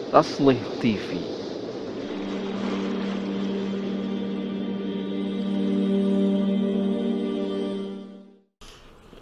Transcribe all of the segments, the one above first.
Taslih TV.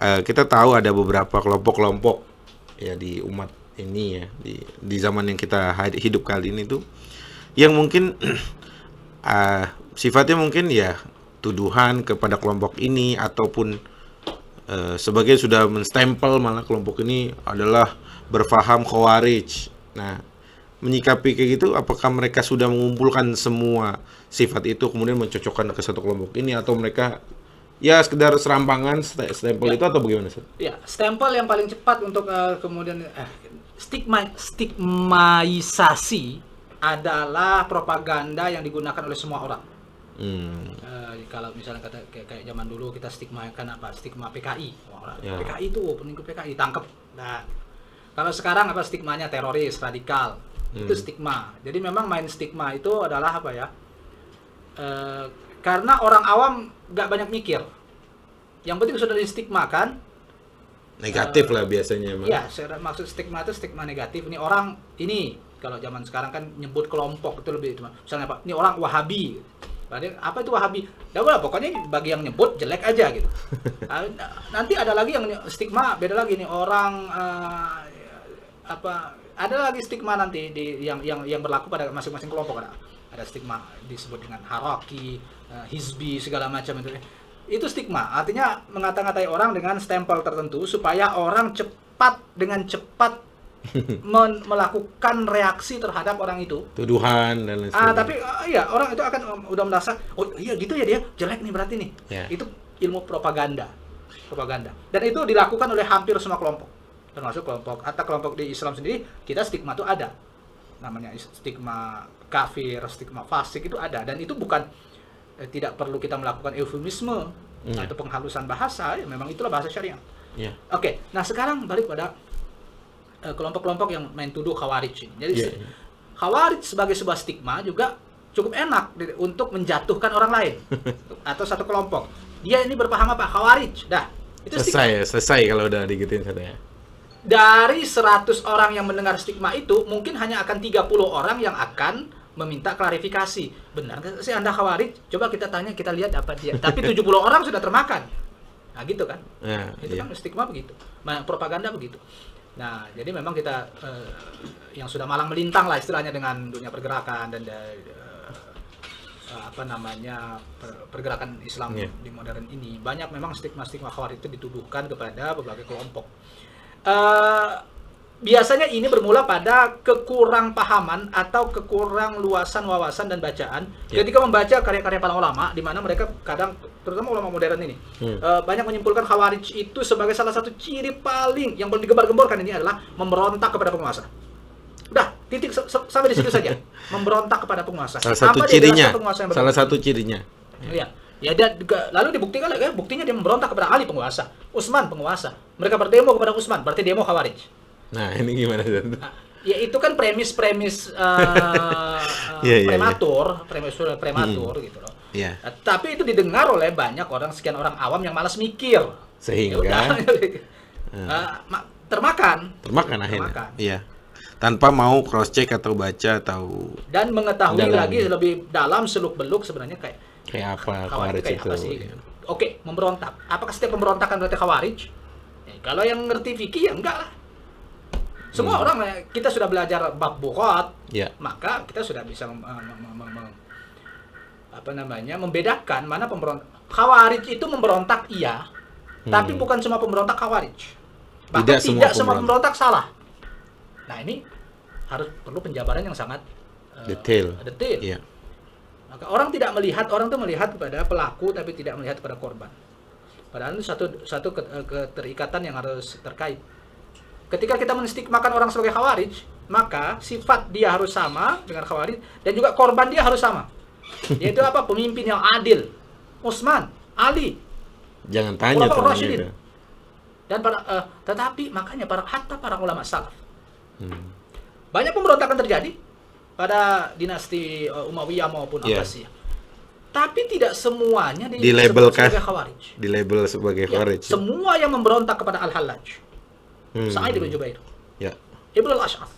Kita tahu ada beberapa kelompok-kelompok ya di umat ini ya, di zaman yang kita hidup kali ini tuh yang mungkin sifatnya mungkin ya tuduhan kepada kelompok ini, ataupun sebagai sudah menstempel malah kelompok ini adalah berfaham khawarij. Nah, menyikapi kayak gitu, apakah mereka sudah mengumpulkan semua sifat itu kemudian mencocokkan ke satu kelompok ini, atau mereka ya sekedar serampangan stempel itu, atau bagaimana, Ustaz? Ya, stempel yang paling cepat untuk kemudian stigmaisasi adalah propaganda yang digunakan oleh semua orang. Kalau misalnya kayak zaman dulu kita stigmakan apa? Stigma PKI. Ya. PKI itu pengikut PKI tangkap. Nah, kalau sekarang apa stigmanya teroris, radikal. Itu stigma. Jadi memang main stigma itu adalah apa ya? Karena orang awam nggak banyak mikir. Yang penting sudah distigmakan. Negatif lah biasanya. Ya, maksud stigma itu stigma negatif. Ini orang ini, kalau zaman sekarang kan nyebut kelompok itu lebih cuma misalnya apa? Ini orang Wahabi. Berarti apa itu Wahabi? Ya udah, pokoknya bagi yang nyebut jelek aja gitu. Nanti ada lagi yang stigma beda lagi nih orang ada lagi stigma nanti yang berlaku pada masing-masing kelompok. Ada stigma disebut dengan haraki, hizbi, segala macam itu. Itu stigma, artinya mengata-ngatai orang dengan stempel tertentu supaya orang dengan cepat melakukan reaksi terhadap orang itu, Tuduhan dan lain sebagainya. tapi ya orang itu akan udah merasa, oh iya gitu ya, dia jelek nih berarti nih. Ya. Itu ilmu propaganda, dan itu dilakukan oleh hampir semua kelompok, termasuk kelompok di Islam sendiri. Kita stigma itu ada, namanya stigma kafir, stigma fasik, itu ada, dan itu bukan tidak perlu kita melakukan eufemisme atau penghalusan bahasa, ya memang itulah bahasa syariah. Ya. Oke, nah sekarang balik pada kelompok-kelompok yang main tuduh khawarij ini. Jadi khawarij sebagai sebuah stigma juga cukup enak untuk menjatuhkan orang lain atau satu kelompok. Dia ini berpaham apa? Khawarij. Dah, itu stigma. Selesai kalau udah digituin katanya. Dari 100 orang yang mendengar stigma itu, mungkin hanya akan 30 orang yang akan meminta klarifikasi. Benar nggak sih Anda khawarij? Coba kita tanya, kita lihat apa dia. Tapi 70 orang sudah termakan. Nah, gitu kan? Ya, Itu kan stigma begitu. Propaganda begitu. Nah, jadi memang kita yang sudah malang melintang lah istilahnya dengan dunia pergerakan dan pergerakan Islam di modern ini, banyak memang stigma-stigma khawarij itu dituduhkan kepada berbagai kelompok. Biasanya ini bermula pada kekurang pahaman atau kekurang luasan wawasan dan bacaan ketika membaca karya-karya para ulama, di mana mereka kadang, terutama ulama modern ini, banyak menyimpulkan khawarij itu sebagai salah satu ciri paling yang paling digembar-gemborkan ini adalah memberontak kepada penguasa. Udah, titik sampai di situ saja. Memberontak kepada penguasa. Salah satu cirinya. Salah satu cirinya. Iya. Ya, dia lalu dibuktikan lagi, buktinya dia memberontak kepada Ali penguasa, Utsman penguasa. Mereka berdemo kepada Utsman, berarti demo khawarij. Nah, ini gimana? Ya itu kan premis prematur gitu loh. Iya. Tapi itu didengar oleh banyak orang, sekian orang awam yang malas mikir. Sehingga termakan akhirnya. Iya. Tanpa mau cross check atau baca atau dan mengetahui lagi lebih dalam seluk-beluk sebenarnya kayak apa khawarij itu. Apa sih? Oke, memberontak. Apakah setiap pemberontakan berarti khawarij? Kalau yang ngerti fikih ya enggak lah. Semua orang, kita sudah belajar bab bukhat, maka kita sudah bisa membedakan mana pemberontak. Khawarij itu memberontak iya, tapi bukan semua pemberontak khawarij. Bahkan tidak semua pemberontak salah. Nah, ini perlu penjabaran yang sangat detail. Iya. Maka orang tuh melihat kepada pelaku tapi tidak melihat kepada korban. Padahal itu satu keterikatan yang harus terkait. Ketika kita menstigmakan orang sebagai khawarij, maka sifat dia harus sama dengan khawarij dan juga korban dia harus sama. Yaitu apa? Pemimpin yang adil. Utsman, Ali. Jangan tanya Rasyidin. Dan tetapi makanya hatta para ulama salaf. Banyak pemberontakan terjadi pada dinasti Umayyah maupun Abbasiyah. Tapi tidak semuanya dilabelkan sebagai khawarij. Dilabel sebagai khawarij. Semua yang memberontak kepada Al-Hallaj, Sa'id bin Jubair, Ibnu al-Ash'ath,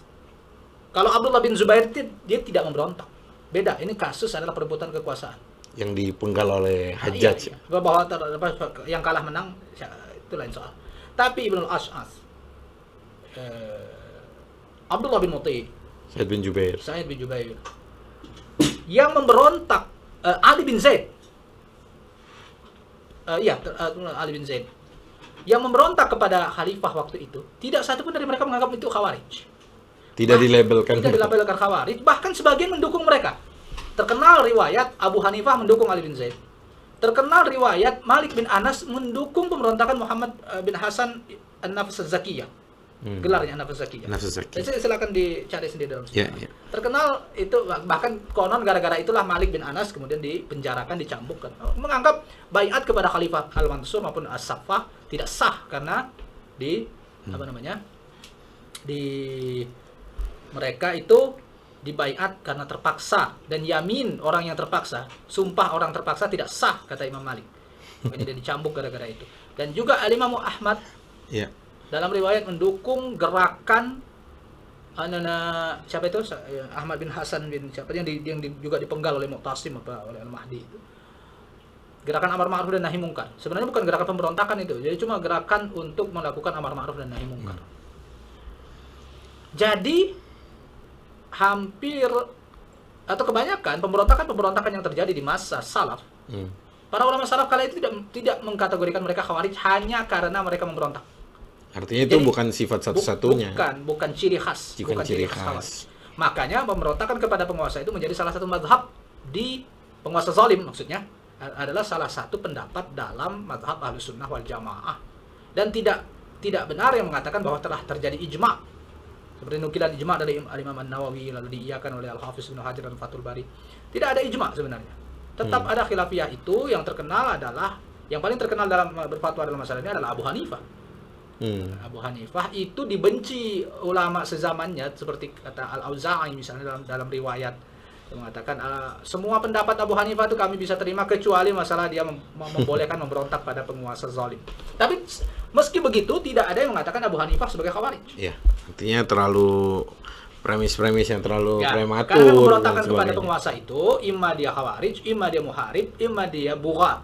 Kalau Abdullah bin Zubair dia tidak memberontak. Beda, ini kasus adalah perebutan kekuasaan. Yang dipenggal oleh Nah, Hajjaj. iya. Bahwa yang kalah menang itu lain soal. Tapi Ibnu al-Ash'ath, Abdullah bin Muti, Sa'id bin Jubair. Sa'id bin Jubair, yang memberontak, Ali bin Zaid, Ali bin Zaid, yang memberontak kepada khalifah waktu itu, tidak satu pun dari mereka menganggap itu khawarij. Tidak dilabelkan. Tidak dilabelkan khawarij, bahkan sebagian mendukung mereka. Terkenal riwayat Abu Hanifah mendukung Ali bin Zaid. Terkenal riwayat Malik bin Anas mendukung pemberontakan Muhammad bin Hasan An-Nafs Az-Zakiyah. Gelarnya An-Nafs Az-Zakiyah. Jadi silakan dicari sendiri dalam sejarah. Ya. Terkenal itu, bahkan konon gara-gara itulah Malik bin Anas kemudian dipenjarakan, dicambukkan. Menganggap baiat kepada Khalifah Al-Mansur maupun As-Saffah tidak sah karena di mereka itu dibaiat karena terpaksa, dan yamin orang yang terpaksa, sumpah orang terpaksa tidak sah kata Imam Malik. Makanya dia dicambuk gara-gara itu. Dan juga Imam Ahmad dalam riwayat mendukung gerakan siapa itu, Ahmad bin Hasan bin siapa yang juga dipenggal oleh Mu'tasim oleh Al-Mahdi itu. Gerakan amar ma'ruf dan nahi mungkar. Sebenarnya bukan gerakan pemberontakan itu, jadi cuma gerakan untuk melakukan amar ma'ruf dan nahi mungkar. Jadi hampir atau kebanyakan pemberontakan yang terjadi di masa salaf, para ulama salaf kala itu tidak mengkategorikan mereka khawarij hanya karena mereka memberontak. Artinya itu bukan sifat satu-satunya. Bukan ciri khas. Bukan ciri khas. Khawarij. Makanya pemberontakan kepada penguasa itu menjadi salah satu mazhab di penguasa zalim, maksudnya adalah salah satu pendapat dalam mazhab Ahlus Sunnah wal Jamaah. Dan tidak benar yang mengatakan bahwa telah terjadi ijma'. Seperti nukilan ijma' dari Imam An-Nawawi lalu diiyakan oleh Al-Hafiz Ibnu Hajar dan Fathul Bari. Tidak ada ijma' sebenarnya. Tetap ada khilafiyah. Itu yang terkenal adalah, yang paling terkenal dalam berfatwa dalam masalah ini adalah Abu Hanifah. Abu Hanifah itu dibenci ulama sezamannya, seperti kata Al-Auza'i misalnya dalam riwayat yang mengatakan semua pendapat Abu Hanifah itu kami bisa terima kecuali masalah dia membolehkan memberontak pada penguasa zalim. Tapi meski begitu tidak ada yang mengatakan Abu Hanifah sebagai khawarij. Ya, artinya terlalu premis-premis yang terlalu prematur. Karena pemberontakan kepada penguasa itu imma dia khawarij, imma dia muharib, imma dia bugha.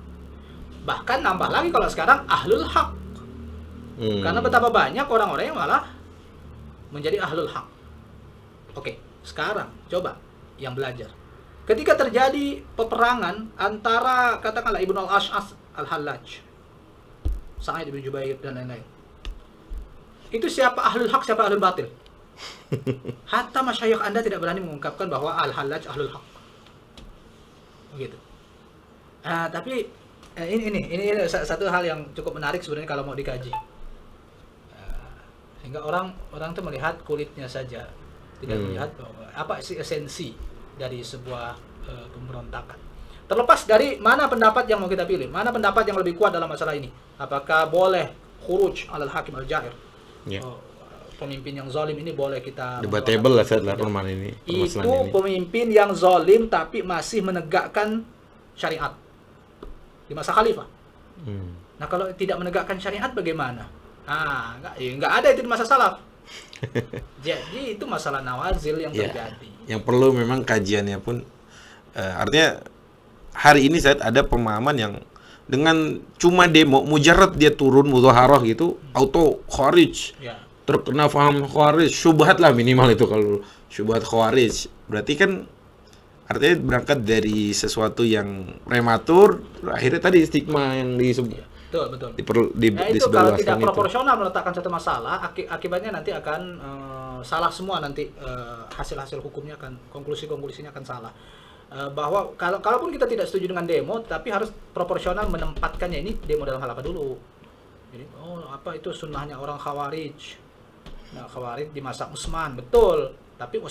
Bahkan nambah lagi kalau sekarang ahlul haq. Karena betapa banyak orang-orang yang malah menjadi ahlul haq. Oke, sekarang coba yang belajar. Ketika terjadi peperangan antara katakanlah Ibnu al-Ash'ath al-Hallaj, Sa'id bin Jubair dan lain-lain. Itu siapa ahlul haq, siapa ahlul batil? Hatta masyayikh Anda tidak berani mengungkapkan bahwa al-Hallaj ahlul haq. Begitu. Tapi ini satu hal yang cukup menarik sebenarnya kalau mau dikaji. Sehingga orang tuh melihat kulitnya saja, tidak melihat apa sih esensi dari sebuah pemberontakan. Terlepas dari mana pendapat yang mau kita pilih, mana pendapat yang lebih kuat dalam masalah ini. Apakah boleh khuruj alal hakim al-ja'ir? Pemimpin yang zalim ini boleh kita debatable lah saat permasalahan ini. Itu pemimpin yang zalim tapi masih menegakkan syariat di masa khalifah. Nah, kalau tidak menegakkan syariat bagaimana? Enggak ada itu di masa salaf. Jadi itu masalah nawazil yang terjadi. Yang perlu memang kajiannya pun artinya hari ini saat ada pemahaman yang dengan cuma demo mujarrad dia turun mudzaharah gitu auto khawarij. Terkena paham khawarij, syubhat lah minimal itu kalau syubhat khawarij. Berarti kan artinya berangkat dari sesuatu yang prematur, akhirnya tadi stigma yang disebut. Betul. Itu kalau tidak proporsional meletakkan satu masalah, akibatnya nanti akan salah semua nanti hasil-hasil hukumnya akan konklusinya akan salah. Bahwa kalaupun kita tidak setuju dengan demo, tapi harus proporsional menempatkannya. Ini demo dalam hal apa dulu? Jadi apa itu sunnahnya orang khawarij? Nah, khawarij di masa Utsman, betul. Tapi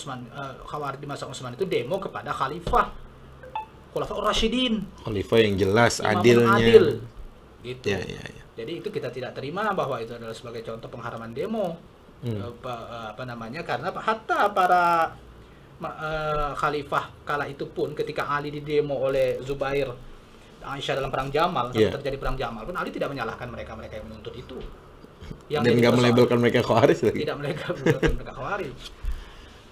khawarij di masa Utsman itu demo kepada khalifah, Khulafaur Rasyidin. Khalifah yang jelas adil. Gitu. Ya. Jadi itu kita tidak terima bahwa itu adalah sebagai contoh pengharaman demo. Karena hatta para khalifah kala itu pun ketika Ali didemo oleh Zubair Aisyah dalam perang Jamal, terjadi perang Jamal pun Ali tidak menyalahkan mereka yang menuntut itu. Dan nggak melabelkan mereka khawarij lagi. Tidak melabelkan mereka khawarij.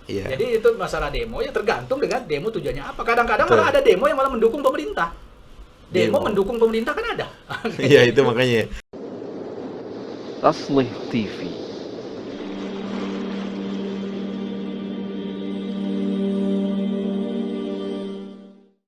Iya. Jadi itu masalah demo ya tergantung dengan demo tujuannya apa. Kadang-kadang Betul. malah ada demo yang malah mendukung pemerintah. Demo Demo. mendukung pemerintah kan ada. Iya, itu makanya. Taslih TV.